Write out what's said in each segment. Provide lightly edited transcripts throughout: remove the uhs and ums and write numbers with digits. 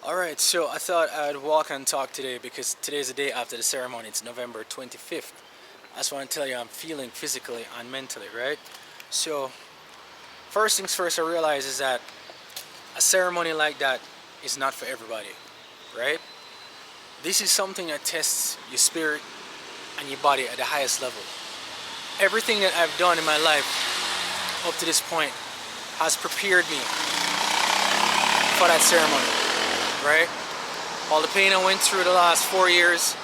Alright, so I thought I'd walk and talk today because today's the day after the ceremony. It's November 25th. I just want to tell you I'm feeling physically and mentally, right? So, first things first, I realize is that a ceremony like that is not for everybody, right? This is something that tests your spirit and your body at the highest level. Everything that I've done in my life up to this point has prepared me for that ceremony, right? All the pain I went through the last 4 years,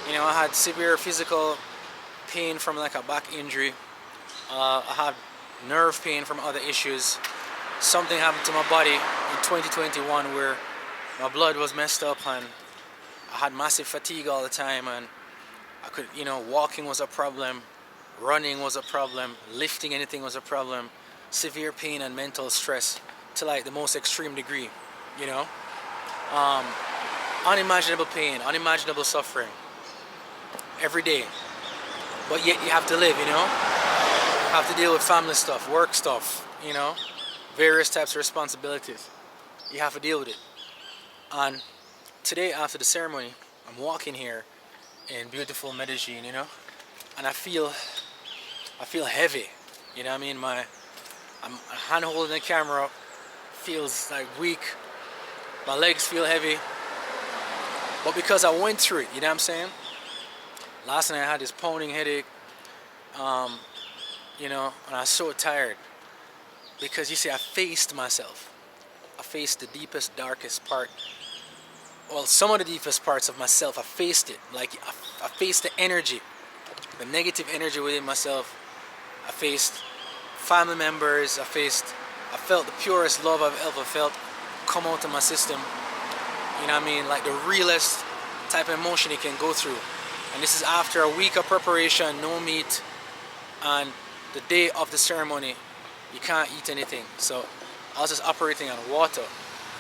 I had severe physical pain from like a back injury. I had nerve pain from other issues. Something happened to my body in 2021 where my blood was messed up and I had massive fatigue all the time, and I could, walking was a problem, running was a problem, lifting anything was a problem, severe pain and mental stress to like the most extreme degree, unimaginable pain, unimaginable suffering every day. But yet you have to live, you have to deal with family stuff, work stuff, various types of responsibilities. You have to deal with it. And today after the ceremony, I'm walking here in beautiful Medellin, and I feel heavy, I'm hand holding the camera, feels like weak, my legs feel heavy, but because I went through it, what I'm saying? Last night I had this pounding headache, and I was so tired because I faced myself. I faced the deepest, darkest part. Well, some of the deepest parts of myself, I faced it. Like, I faced the energy, the negative energy within myself. I faced family members. I felt the purest love I've ever felt come out of my system. Like the realest type of emotion you can go through. And this is after a week of preparation, no meat, and the day of the ceremony, you can't eat anything. So I was just operating on water.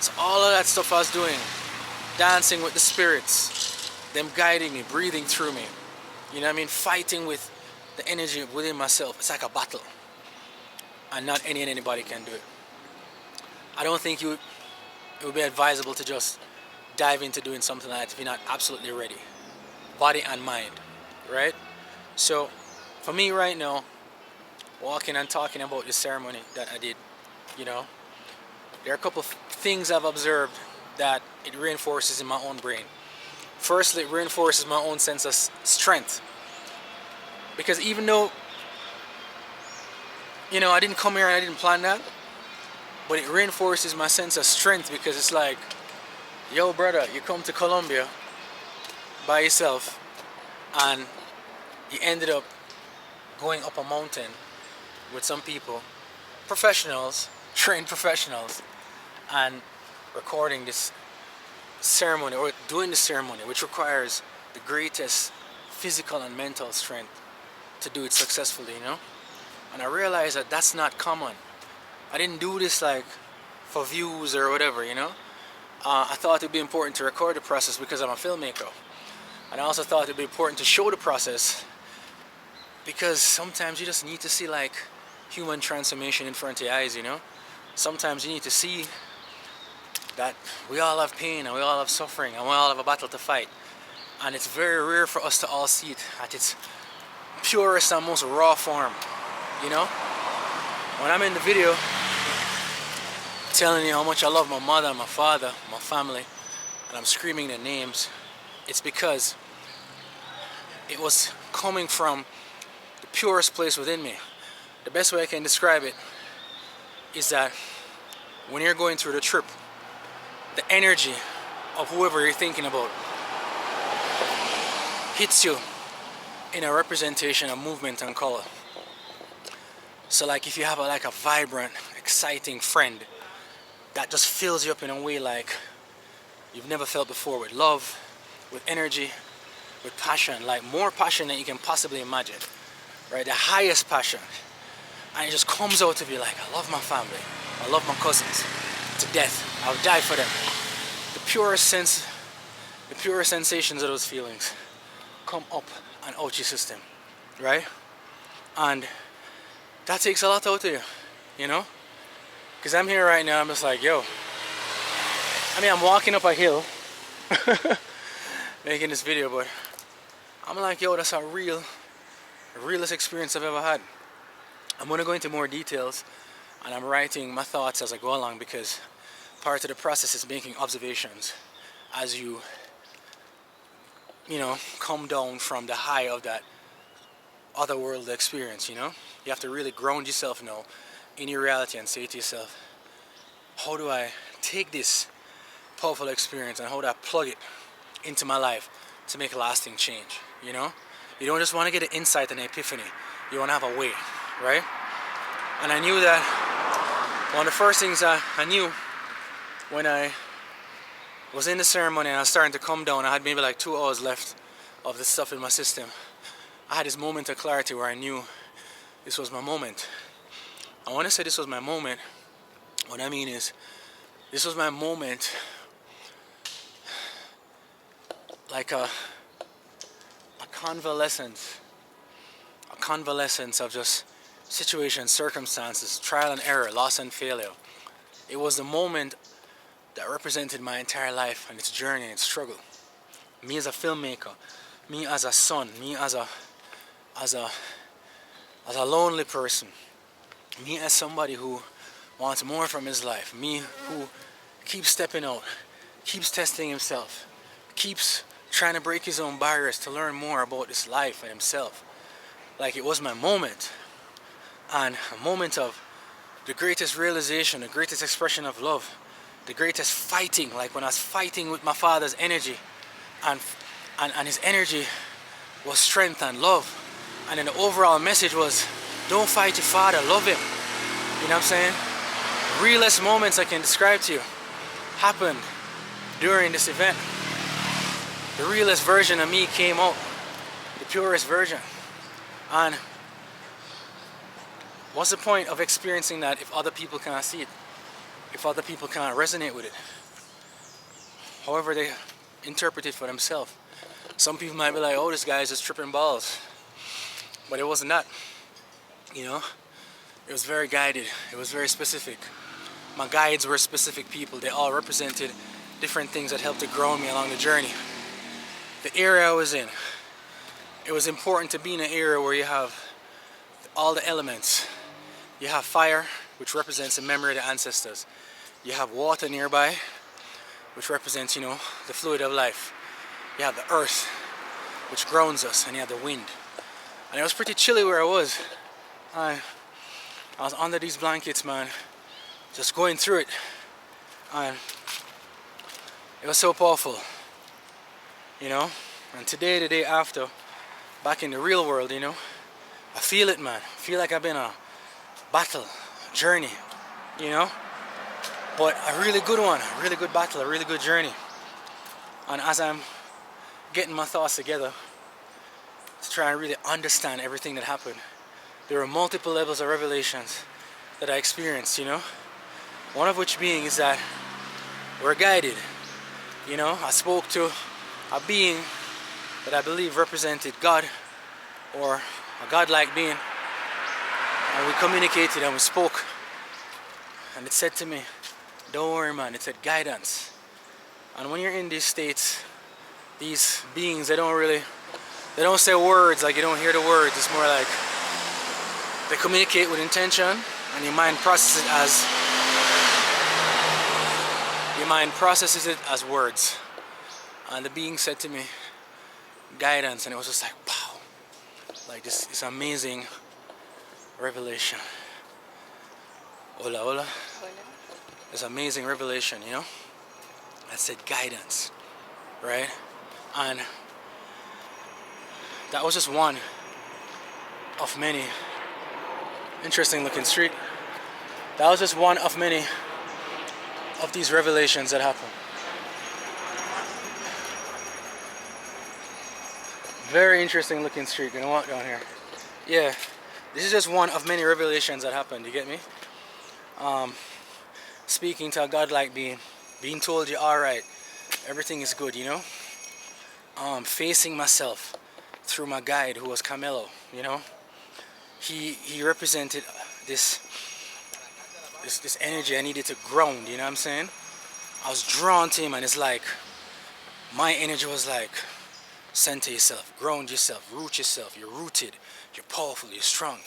So all of that stuff I was doing, dancing with the spirits, them guiding me, breathing through me, fighting with the energy within myself. It's like a battle, and not anybody can do it. I don't think it would be advisable to just dive into doing something like that if you're not absolutely ready, body and mind, right? So for me right now, walking and talking about this ceremony that I did, there are a couple of things I've observed that it reinforces in my own brain. Firstly, it reinforces my own sense of strength, because even though I didn't come here and I didn't plan that, but it reinforces my sense of strength, because it's like, yo brother, you come to Colombia by yourself and you ended up going up a mountain with some people, professionals, trained professionals, and recording this ceremony or doing the ceremony, which requires the greatest physical and mental strength to do it successfully, And I realized that that's not common. I didn't do this like for views or whatever, I thought it'd be important to record the process because I'm a filmmaker. And I also thought it'd be important to show the process because sometimes you just need to see like human transformation in front of your eyes, Sometimes you need to see that we all have pain and we all have suffering and we all have a battle to fight. And it's very rare for us to all see it at its purest and most raw form, When I'm in the video telling you how much I love my mother, my father, my family, and I'm screaming their names, it's because it was coming from the purest place within me. The best way I can describe it is that when you're going through the trip, the energy of whoever you're thinking about hits you in a representation of movement and color. So like if you have a vibrant, exciting friend that just fills you up in a way like you've never felt before, with love, with energy, with passion, like more passion than you can possibly imagine, right? The highest passion. And it just comes out of you like, I love my family, I love my cousins to death, I'll die for them. The purest sensations of those feelings come up and out your system, right? And that takes a lot out of you, Because I'm here right now, I'm just like, yo, I mean, I'm walking up a hill making this video, but I'm like, yo, that's the realest experience I've ever had. I'm gonna go into more details, and I'm writing my thoughts as I go along, because part of the process is making observations as you know, come down from the high of that otherworldly experience, you know? You have to really ground yourself now in your reality and say to yourself, how do I take this powerful experience and how do I plug it into my life to make a lasting change, you know? You don't just want to get an insight and an epiphany. You want to have a way, right? And I knew that one of the first things I knew when I was in the ceremony and I was starting to come down, I had maybe like 2 hours left of the stuff in my system. I had this moment of clarity where I knew this was my moment. And when I say this was my moment, what I mean is this was my moment, like a convalescence of just situations, circumstances, trial and error, loss and failure. It was the moment that represented my entire life and its journey and its struggle. Me as a filmmaker, me as a son, me as a lonely person, me as somebody who wants more from his life, me who keeps stepping out, keeps testing himself, keeps trying to break his own barriers to learn more about this life and himself. Like, it was my moment, and a moment of the greatest realization, the greatest expression of love, the greatest fighting, like when I was fighting with my father's energy, and his energy was strength and love, and then the overall message was, don't fight your father, love him. You know what I'm saying? Realest moments I can describe to you happened during this event. The realest version of me came out, the purest version. And what's the point of experiencing that if other people can't see it? If other people can't resonate with it? However they interpret it for themselves. Some people might be like, oh, this guy's just tripping balls. But it wasn't that. You know? It was very guided. It was very specific. My guides were specific people. They all represented different things that helped to grow me along the journey. The area I was in, it was important to be in an area where you have all the elements. You have fire, which represents the memory of the ancestors. You have water nearby, which represents, you know, the fluid of life. You have the earth, which grounds us, and you have the wind. And it was pretty chilly where I was. I was under these blankets, man, just going through it. And it was so powerful, you know. And today, the day after, back in the real world, you know, I feel it, man. I feel like I've been on a battle, a journey, you know. But a really good one, a really good battle, a really good journey. And as I'm getting my thoughts together to try and really understand everything that happened, there were multiple levels of revelations that I experienced, you know. One of which being is that we're guided, you know. I spoke to a being that I believe represented God, or a godlike being, and we communicated and we spoke, and it said to me, don't worry, man. It said guidance. And when you're in these states, these beings, they don't say words, like you don't hear the words. It's more like they communicate with intention, and your mind processes it as words. And the being said to me, guidance, and it was just like, wow, like this amazing revelation. Hola, hola. This amazing revelation, you know, that said guidance, right? And that was just one of many. Interesting looking street. That was just one of many of these revelations that happened. Very interesting looking street. Gonna walk down here. Yeah, this is just one of many revelations that happened. You get me? Speaking to a godlike being, being told you're alright, everything is good, you know. Facing myself through my guide, who was Camelo, you know. He represented this energy I needed to ground, you know what I'm saying? I was drawn to him, and it's like my energy was like, center yourself, ground yourself, root yourself. You're rooted, you're powerful, you're strong.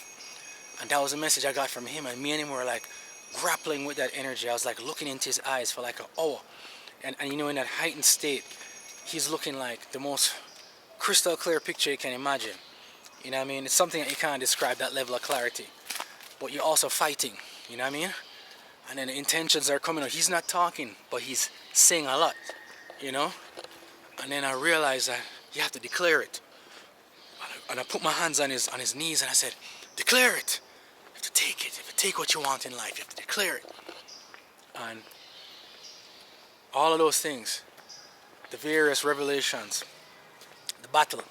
And that was a message I got from him, and me and him were like grappling with that energy. I was like looking into his eyes for like an hour. And you know, in that heightened state, he's looking like the most crystal clear picture you can imagine. You know what I mean? It's something that you can't describe, that level of clarity. But you're also fighting, you know what I mean? And then the intentions are coming out. He's not talking, but he's saying a lot, you know? And then I realized that you have to declare it. And I put my hands on his knees and I said, declare it. You have to take it. You have to take what you want in life. You have to declare it. And all of those things, the various revelations, the battle,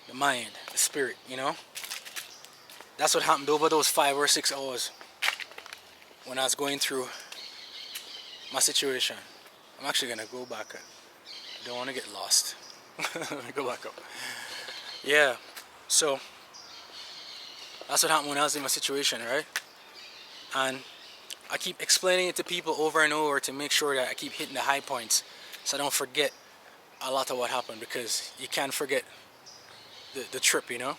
the mind, the spirit, you know? That's what happened over those 5 or 6 hours when I was going through my situation. I'm actually gonna go back. I don't want to get lost. Let me go back up. Yeah, so that's what happened when I was in my situation, right? And I keep explaining it to people over and over to make sure that I keep hitting the high points so I don't forget a lot of what happened, because you can't forget the trip, you know?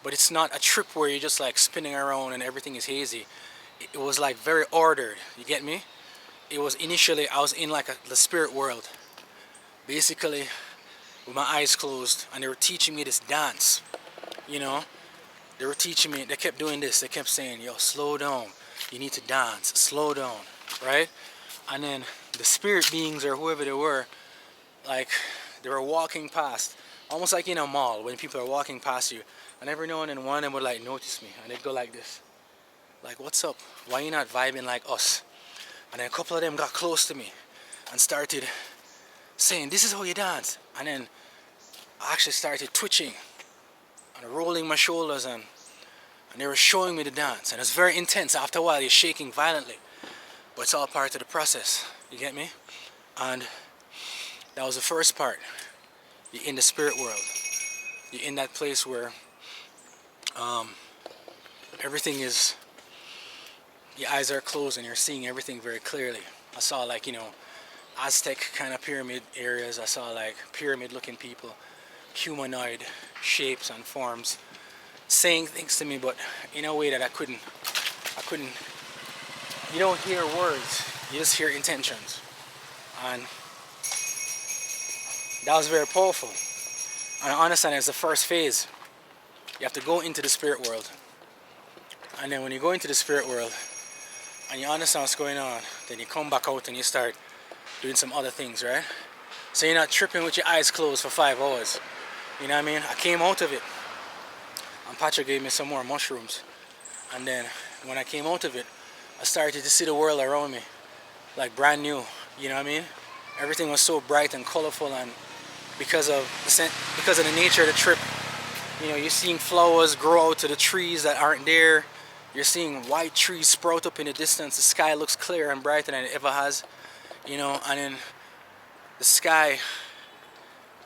But it's not a trip where you're just like spinning around and everything is hazy. It was like very ordered, you get me? It was initially, I was in like the spirit world, basically with my eyes closed, and they were teaching me this dance, you know? They were teaching me, they kept doing this, they kept saying, yo, slow down, you need to dance, slow down, right? And then the spirit beings or whoever they were, like, they were walking past, almost like in a mall when people are walking past you, and every now and then one of them would like notice me, and they'd go like this, like, what's up, why you not vibing like us? And then a couple of them got close to me and started saying, this is how you dance. And then I actually started twitching and rolling my shoulders, and they were showing me the dance, and it's very intense. After a while you're shaking violently, but it's all part of the process, you get me? And that was the first part. You're in the spirit world. You're in that place where everything is, your eyes are closed and you're seeing everything very clearly. I saw, like, you know, Aztec kind of pyramid areas. I saw like pyramid looking people, humanoid shapes and forms, saying things to me, but in a way that I couldn't, you don't hear words, you just hear intentions. And that was very powerful. And I understand it's the first phase. You have to go into the spirit world. And then when you go into the spirit world and you understand what's going on, then you come back out and you start doing some other things, right? So you're not tripping with your eyes closed for 5 hours. You know what I mean? I came out of it, and Patrick gave me some more mushrooms. And then when I came out of it, I started to see the world around me like brand new. You know what I mean? Everything was so bright and colorful, and because of the nature of the trip, you know, you're seeing flowers grow out to the trees that aren't there. You're seeing white trees sprout up in the distance. The sky looks clearer and brighter than it ever has. You know, and then the sky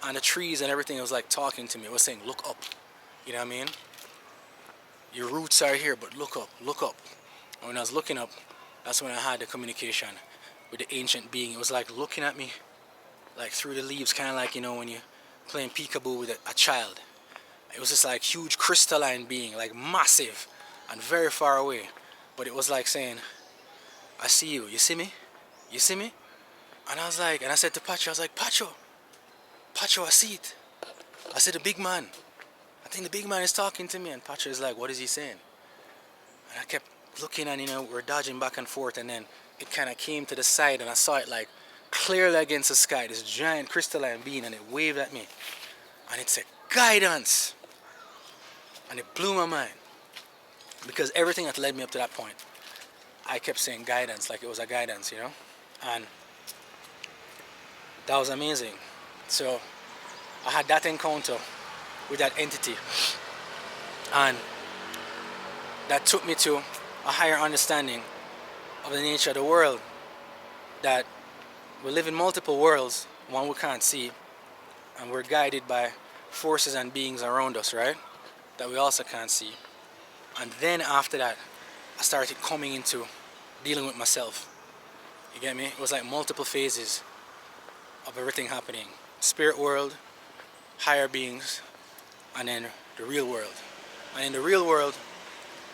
and the trees and everything was like talking to me. It was saying, look up. You know what I mean? Your roots are here, but look up, look up. And when I was looking up, that's when I had the communication with the ancient being. It was like looking at me like through the leaves, kind of like, you know, when you're playing peekaboo with a child. It was just like huge crystalline being, like massive and very far away. But it was like saying, I see you. You see me? You see me? And I was like, and I said to Pacho, I was like, Pacho, I see it. I said, the big man. I think the big man is talking to me. And Pacho is like, what is he saying? And I kept looking, and, you know, we're dodging back and forth, and then it kind of came to the side, and I saw it like clearly against the sky, this giant crystalline being, and it waved at me. And it said, guidance. And it blew my mind, because everything that led me up to that point, I kept saying guidance, like it was a guidance, you know? And that was amazing. So I had that encounter with that entity, and that took me to a higher understanding of the nature of the world, that we live in multiple worlds, one we can't see, and we're guided by forces and beings around us, right, that we also can't see. And then after that, I started coming into dealing with myself, You get me? It was like multiple phases of everything happening. Spirit world, higher beings, and then the real world. And in the real world,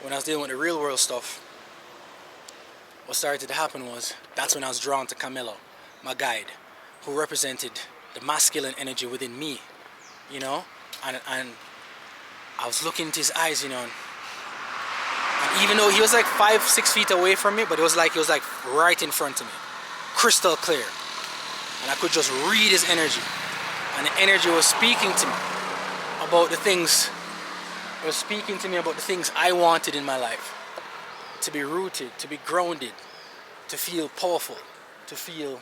when I was dealing with the real world stuff, what started to happen was, that's when I was drawn to Camilo, my guide, who represented the masculine energy within me, you know? And I was looking into his eyes, you know, and even though he was like 5-6 feet away from me, but it was like he was like right in front of me, crystal clear. And I could just read his energy. And the energy was speaking to me about the things, it was speaking to me about the things I wanted in my life. To be rooted, to be grounded, to feel powerful, to feel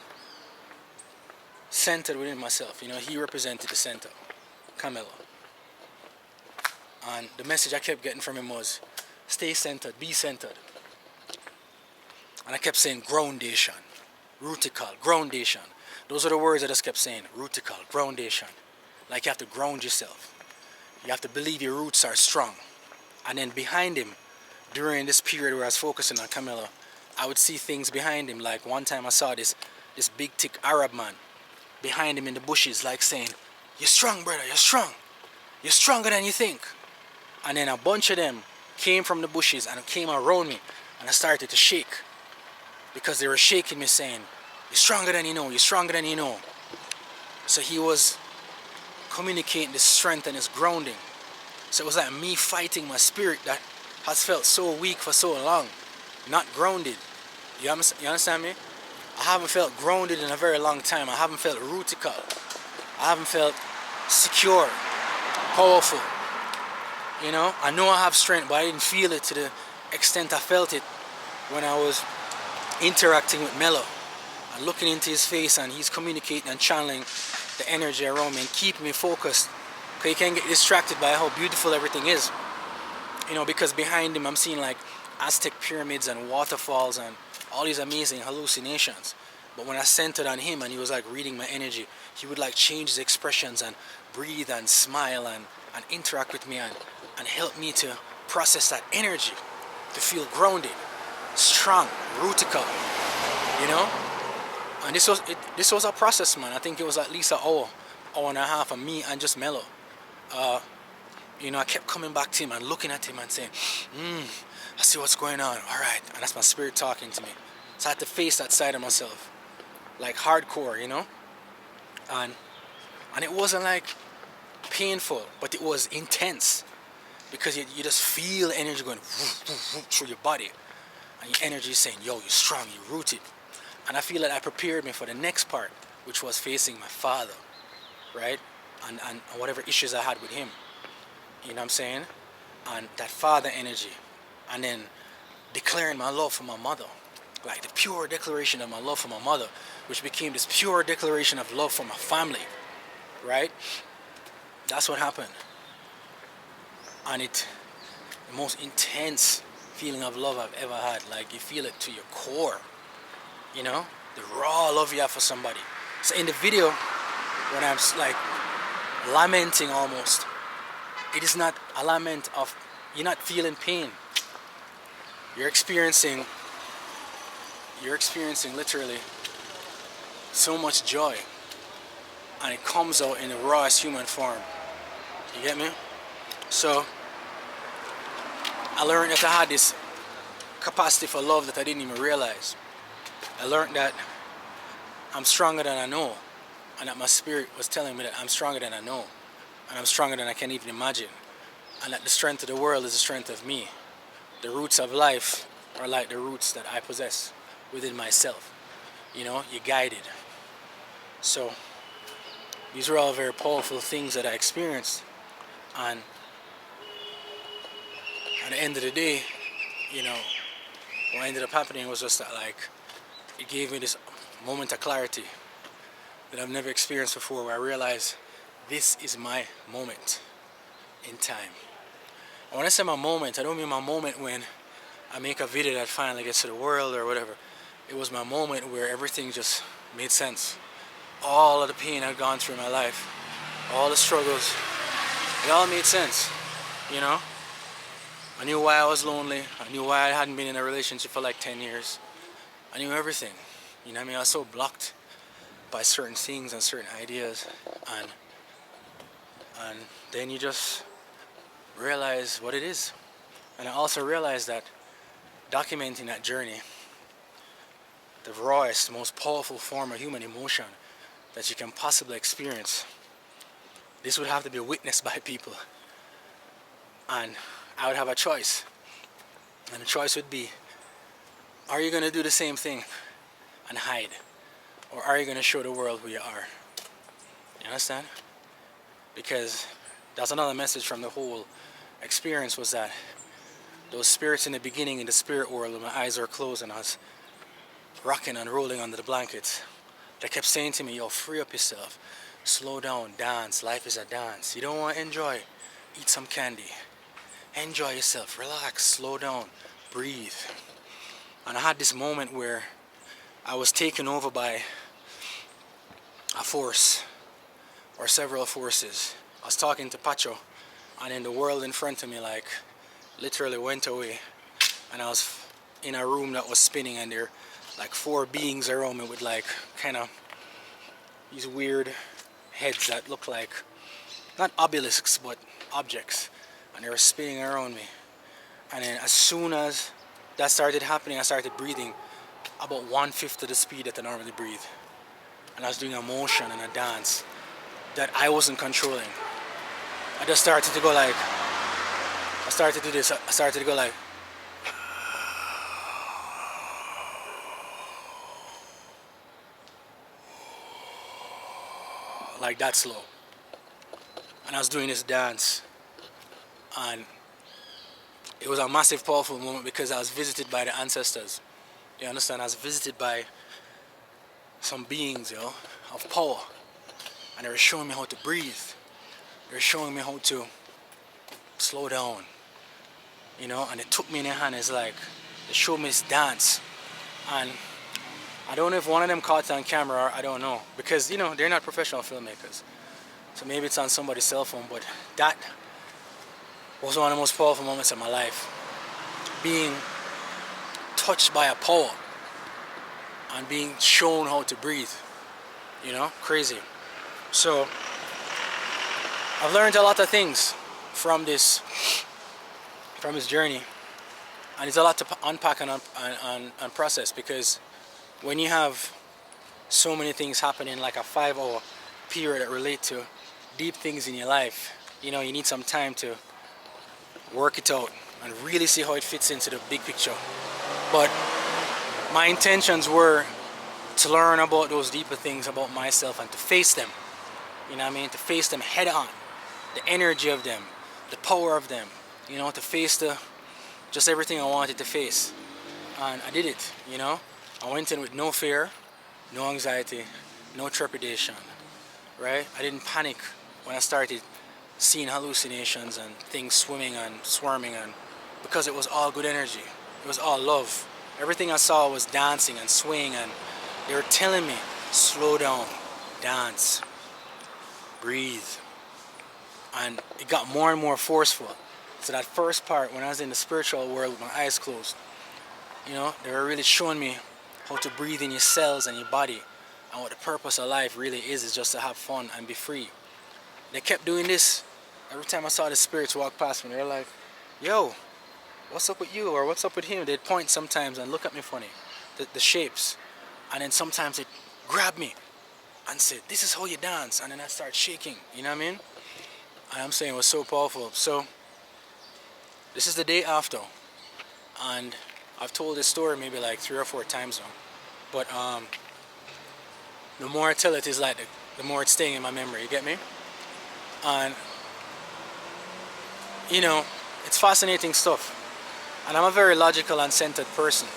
centered within myself. You know, he represented the center, Camilo. And the message I kept getting from him was, stay centered, be centered. And I kept saying groundation, rutical, groundation. Those are the words I just kept saying, rutical, groundation. Like you have to ground yourself. You have to believe your roots are strong. And then behind him, during this period where I was focusing on Camilo, I would see things behind him. Like one time I saw this big thick Arab man behind him in the bushes, like saying, you're strong, brother, you're strong. You're stronger than you think. And then a bunch of them came from the bushes and came around me, and I started to shake because they were shaking me, saying, you're stronger than you know, you're stronger than you know. So he was communicating this strength and this grounding. So it was like me fighting my spirit that has felt so weak for so long, not grounded. You understand me? I haven't felt grounded in a very long time. I haven't felt rutical. I haven't felt secure, powerful. You know, I know I have strength, but I didn't feel it to the extent I felt it when I was interacting with Mello and looking into his face, and he's communicating and channeling the energy around me and keeping me focused, because you can't get distracted by how beautiful everything is. You know, because behind him I'm seeing like Aztec pyramids and waterfalls and all these amazing hallucinations. But when I centered on him and he was like reading my energy, he would like change his expressions and breathe and smile and interact with me and help me to process that energy, to feel grounded, strong, rutical, you know? And this was a process, man. I think it was at least an hour and a half of me and just Mello. You know, I kept coming back to him and looking at him and saying, I see what's going on, all right. And that's my spirit talking to me. So I had to face that side of myself, like hardcore, you know? And it wasn't like painful, but it was intense, because you just feel energy going through your body, and your energy is saying, yo, you're strong, you're rooted. And I feel that I prepared me for the next part, which was facing my father, right? And whatever issues I had with him, you know what I'm saying? And that father energy, and then declaring my love for my mother, like the pure declaration of my love for my mother, which became this pure declaration of love for my family, right? That's what happened. And the most intense feeling of love I've ever had. Like you feel it to your core, you know, the raw love you have for somebody. So in the video, when I'm like lamenting almost, it is not a lament of, you're not feeling pain. You're experiencing literally so much joy, and it comes out in the rawest human form. You get me? So I learned that I had this capacity for love that I didn't even realize. I learned that I'm stronger than I know, and that my spirit was telling me that I'm stronger than I know, and I'm stronger than I can even imagine, and that the strength of the world is the strength of me. The roots of life are like the roots that I possess within myself. You know, you're guided. So these were all very powerful things that I experienced, and at the end of the day, you know, what ended up happening was just that, like, it gave me this moment of clarity that I've never experienced before, where I realized this is my moment in time. And when I say my moment, I don't mean my moment when I make a video that finally gets to the world or whatever. It was my moment where everything just made sense. All of the pain I'd gone through in my life, all the struggles, it all made sense, you know? I knew why I was lonely. I knew why I hadn't been in a relationship for like 10 years. I knew everything. You know what I mean? I was so blocked by certain things and certain ideas, and then you just realize what it is. And I also realized that documenting that journey, the rawest, most powerful form of human emotion that you can possibly experience, this would have to be witnessed by people. And I would have a choice. And the choice would be, are you going to do the same thing and hide? Or are you going to show the world who you are? You understand? Because that's another message from the whole experience, was that those spirits in the beginning in the spirit world, when my eyes were closed and I was rocking and rolling under the blankets, they kept saying to me, yo, free up yourself, slow down, dance, life is a dance. You don't want to enjoy, eat some candy, enjoy yourself, relax, slow down, breathe. And I had this moment where I was taken over by a force or several forces. I was talking to Pacho, and then the world in front of me like literally went away, and I was in a room that was spinning, and there like 4 beings around me with like kind of these weird heads that look like not obelisks but objects, and they were spinning around me. And then as soon as that started happening, I started breathing about 1/5 of the speed that I normally breathe, and I was doing a motion and a dance that I wasn't controlling. I just started to go like, I started to do this, I started to go like, that slow. And I was doing this dance, and it was a massive, powerful moment because I was visited by the ancestors. You understand? I was visited by some beings, of power, and they were showing me how to breathe. They were showing me how to slow down, and they took me in their hand. It's like they showed me this dance, and I don't know if one of them caught it on camera, or I don't know, because they're not professional filmmakers, so maybe it's on somebody's cell phone. But that was one of the most powerful moments of my life, being touched by a power and being shown how to breathe. Crazy. So I've learned a lot of things from this journey, and it's a lot to unpack and process, because when you have so many things happening, like a 5-hour period that relate to deep things in your life, you need some time to work it out and really see how it fits into the big picture. But my intentions were to learn about those deeper things about myself and to face them, to face them head on, the energy of them, the power of them, to face just everything I wanted to face. And I did it, I went in with no fear, no anxiety, no trepidation, right? I didn't panic when I started seeing hallucinations and things swimming and swarming, and because it was all good energy, it was all love. Everything I saw was dancing and swaying, and they were telling me, slow down, dance, breathe. And it got more and more forceful. So that first part, when I was in the spiritual world with my eyes closed, they were really showing me how to breathe in your cells and your body, and what the purpose of life really is just to have fun and be free. They kept doing this. Every time I saw the spirits walk past me, they were like, yo, what's up with you, or what's up with him? They'd point sometimes and look at me funny, the shapes, and then sometimes they'd grab me and say, this is how you dance, and then I start shaking, you know what I mean? And I'm saying it was so powerful. So this is the day after, and I've told this story maybe like 3 or 4 times now, but the more I tell it, is like the more it's staying in my memory, you get me? And it's fascinating stuff, and I'm a very logical and centered person.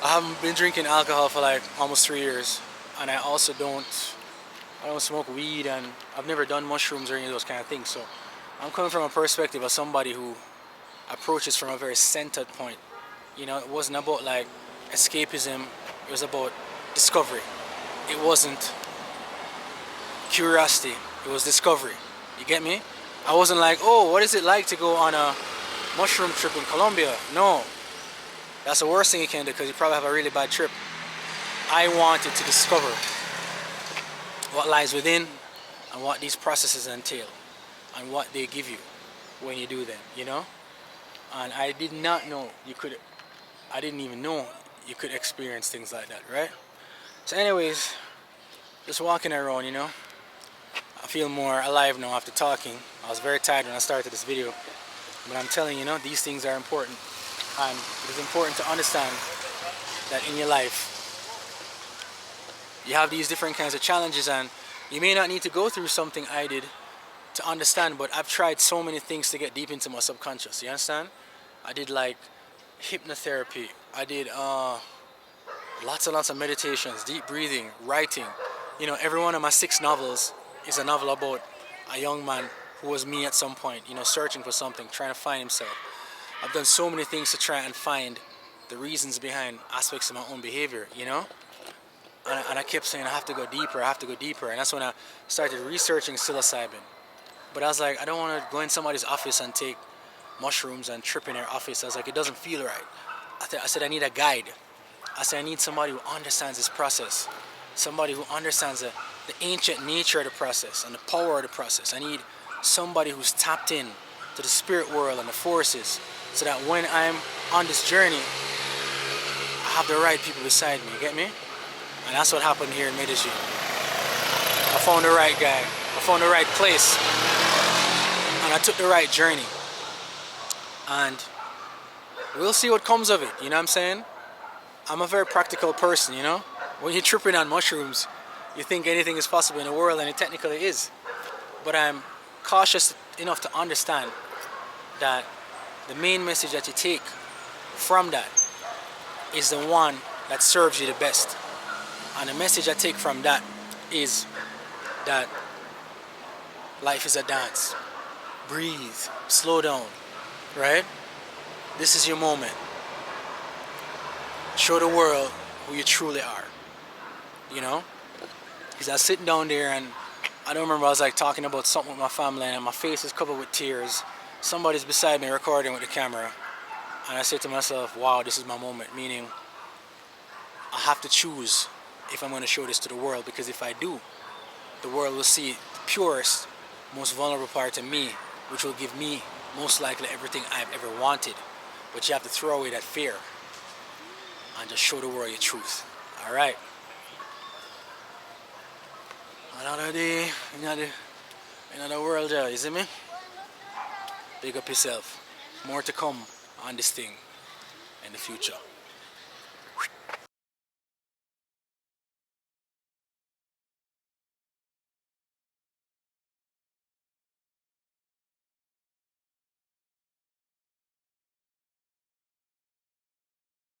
I haven't been drinking alcohol for like almost 3 years, and I also don't smoke weed, and I've never done mushrooms or any of those kind of things. So I'm coming from a perspective of somebody who approaches from a very centered point. It wasn't about like escapism, it was about discovery. It wasn't curiosity, it was discovery. You get me? I wasn't like, oh, what is it like to go on a mushroom trip in Colombia? No. That's the worst thing you can do, because you probably have a really bad trip. I wanted to discover what lies within and what these processes entail and what they give you when you do them, you know? And I did not know I didn't even know you could experience things like that, right? So anyways, just walking around, you know? I feel more alive now after talking. I was very tired when I started this video. But I'm telling you, you know, these things are important. And it is important to understand that in your life, you have these different kinds of challenges, and you may not need to go through something I did to understand, but I've tried so many things to get deep into my subconscious, you understand? I did like hypnotherapy. I did lots and lots of meditations, deep breathing, writing. You know, every one of my 6 novels is a novel about a young man who was me at some point, you know, searching for something, trying to find himself. I've done so many things to try and find the reasons behind aspects of my own behavior, you know? And I kept saying, I have to go deeper, I have to go deeper. And that's when I started researching psilocybin. But I was like, I don't want to go in somebody's office and take mushrooms and trip in their office. I was like, it doesn't feel right. I said, I need a guide. I said, I need somebody who understands this process. Somebody who understands the ancient nature of the process and the power of the process. I need somebody who's tapped in to the spirit world and the forces, so that when I'm on this journey, I have the right people beside me, you get me? And that's what happened here in Medellin. I found the right guy, I found the right place, and I took the right journey. And we'll see what comes of it, you know what I'm saying? I'm a very practical person, you know? When you're tripping on mushrooms, you think anything is possible in the world, and it technically is. But I'm cautious enough to understand that the main message that you take from that is the one that serves you the best. And the message I take from that is that life is a dance. Breathe, slow down, right? This is your moment. Show the world who you truly are, you know? Because I was sitting down there, and I don't remember, I was like talking about something with my family, and my face is covered with tears. Somebody's beside me recording with the camera, and I said to myself, wow, this is my moment, meaning I have to choose if I'm going to show this to the world, because if I do, the world will see the purest, most vulnerable part of me, which will give me most likely everything I've ever wanted. But you have to throw away that fear and just show the world your truth. Alright? Another day, another world, you see me? Big up yourself. More to come on this thing in the future.